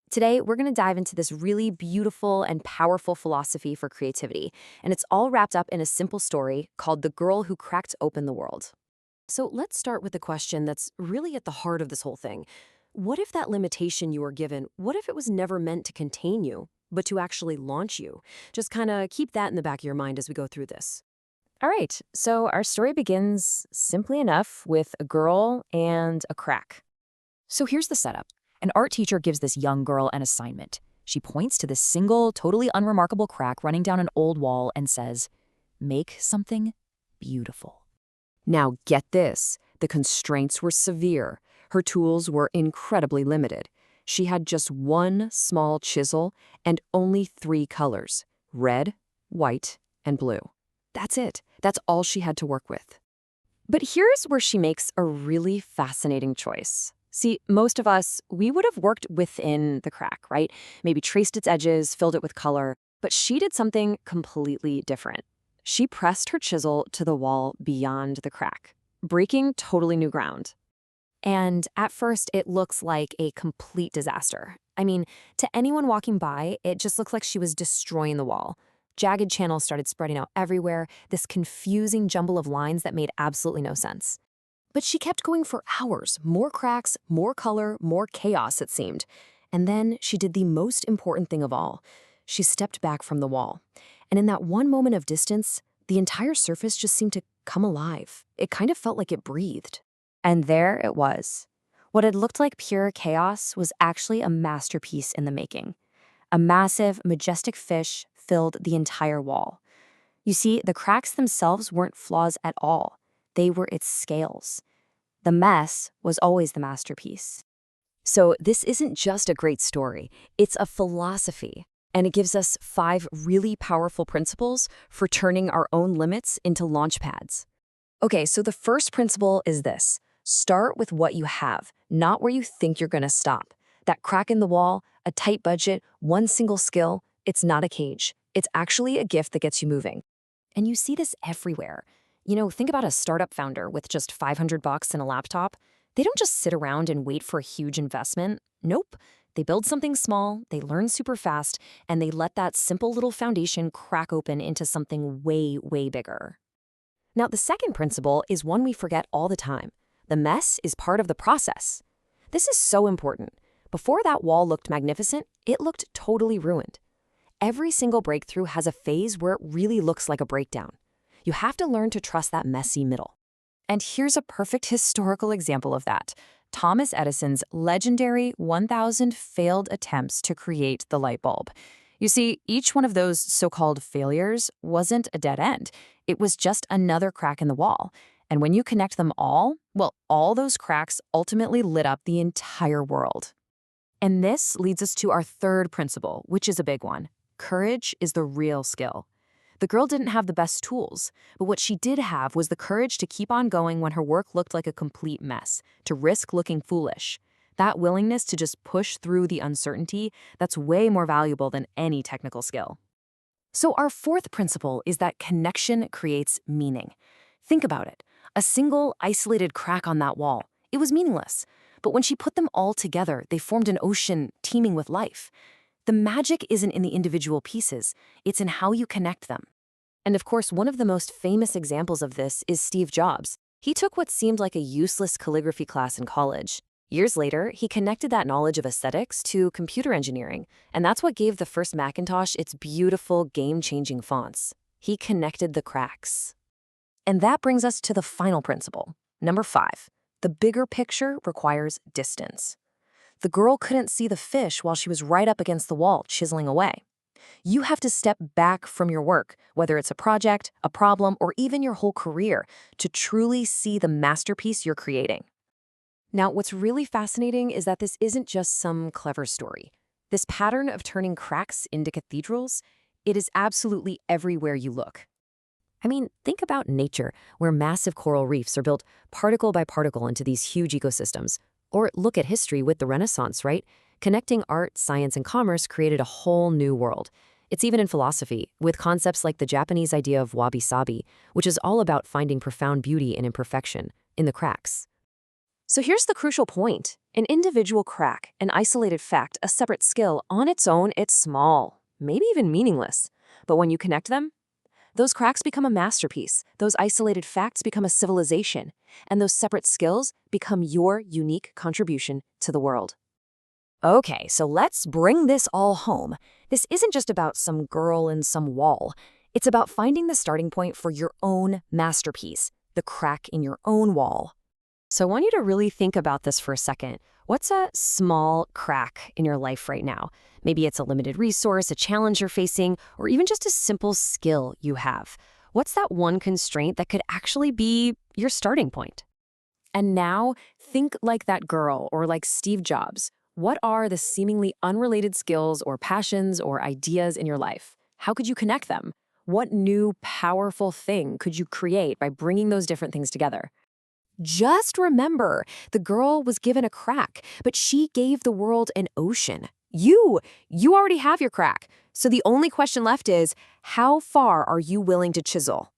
Today, we're going to dive into this really beautiful and powerful philosophy for creativity, and it's all wrapped up in a simple story called The Girl Who Cracked Open the World. So let's start with the question that's really at the heart of this whole thing. What if that limitation you were given, what if it was never meant to contain you, but to actually launch you? Just kind of keep that in the back of your mind as we go through this. All right, so our story begins simply enough with a girl and a crack. So here's the setup. An art teacher gives this young girl an assignment. She points to this single, totally unremarkable crack running down an old wall and says, "Make something beautiful." Now get this, the constraints were severe. Her tools were incredibly limited. She had just one small chisel and only three colors: red, white, and blue. That's it. That's all she had to work with. But here's where she makes a really fascinating choice. See, most of us, we would have worked within the crack, right? Maybe traced its edges, filled it with color, but she did something completely different. She pressed her chisel to the wall beyond the crack, breaking totally new ground. And at first, it looks like a complete disaster. I mean, to anyone walking by, it just looked like she was destroying the wall. Jagged channels started spreading out everywhere, this confusing jumble of lines that made absolutely no sense. But she kept going for hours, more cracks, more color, more chaos, it seemed. And then she did the most important thing of all. She stepped back from the wall. And in that one moment of distance, the entire surface just seemed to come alive. It kind of felt like it breathed. And there it was. What had looked like pure chaos was actually a masterpiece in the making. A massive, majestic fish filled the entire wall. You see, the cracks themselves weren't flaws at all. They were its scales. The mess was always the masterpiece. So this isn't just a great story, it's a philosophy. And it gives us 5 really powerful principles for turning our own limits into launch pads. Okay, so the first principle is this. Start with what you have, not where you think you're gonna stop. That crack in the wall, a tight budget, one single skill, it's not a cage. It's actually a gift that gets you moving. And you see this everywhere. Think about a startup founder with just $500 and a laptop. They don't just sit around and wait for a huge investment. Nope. They build something small, they learn super fast, and they let that simple little foundation crack open into something way, way bigger. Now, the second principle is one we forget all the time. The mess is part of the process. This is so important. Before that wall looked magnificent, it looked totally ruined. Every single breakthrough has a phase where it really looks like a breakdown. You have to learn to trust that messy middle. And here's a perfect historical example of that. Thomas Edison's legendary 1,000 failed attempts to create the light bulb. You see, each one of those so-called failures wasn't a dead end. It was just another crack in the wall. And when you connect them all, well, all those cracks ultimately lit up the entire world. And this leads us to our third principle, which is a big one. Courage is the real skill. The girl didn't have the best tools, but what she did have was the courage to keep on going when her work looked like a complete mess, to risk looking foolish. That willingness to just push through the uncertainty, that's way more valuable than any technical skill. So our fourth principle is that connection creates meaning. Think about it. A single, isolated crack on that wall, it was meaningless. But when she put them all together, they formed an ocean teeming with life. The magic isn't in the individual pieces, it's in how you connect them. And of course, one of the most famous examples of this is Steve Jobs. He took what seemed like a useless calligraphy class in college. Years later, he connected that knowledge of aesthetics to computer engineering, and that's what gave the first Macintosh its beautiful, game-changing fonts. He connected the cracks. And that brings us to the final principle. Number 5, the bigger picture requires distance. The girl couldn't see the fish while she was right up against the wall, chiseling away. You have to step back from your work, whether it's a project, a problem, or even your whole career, to truly see the masterpiece you're creating. Now, what's really fascinating is that this isn't just some clever story. This pattern of turning cracks into cathedrals, it is absolutely everywhere you look. I mean, think about nature, where massive coral reefs are built particle by particle into these huge ecosystems. Or look at history with the Renaissance, right? Connecting art, science, and commerce created a whole new world. It's even in philosophy, with concepts like the Japanese idea of wabi-sabi, which is all about finding profound beauty in imperfection, in the cracks. So here's the crucial point. An individual crack, an isolated fact, a separate skill, on its own, it's small, maybe even meaningless. But when you connect them, those cracks become a masterpiece, those isolated facts become a civilization, and those separate skills become your unique contribution to the world. Okay, so let's bring this all home. This isn't just about some girl in some wall. It's about finding the starting point for your own masterpiece, the crack in your own wall. So I want you to really think about this for a second. What's a small crack in your life right now? Maybe it's a limited resource, a challenge you're facing, or even just a simple skill you have. What's that one constraint that could actually be your starting point? And now, think like that girl or like Steve Jobs. What are the seemingly unrelated skills or passions or ideas in your life? How could you connect them? What new, powerful thing could you create by bringing those different things together? Just remember, the girl was given a crack, but she gave the world an ocean. You already have your crack. So the only question left is, how far are you willing to chisel?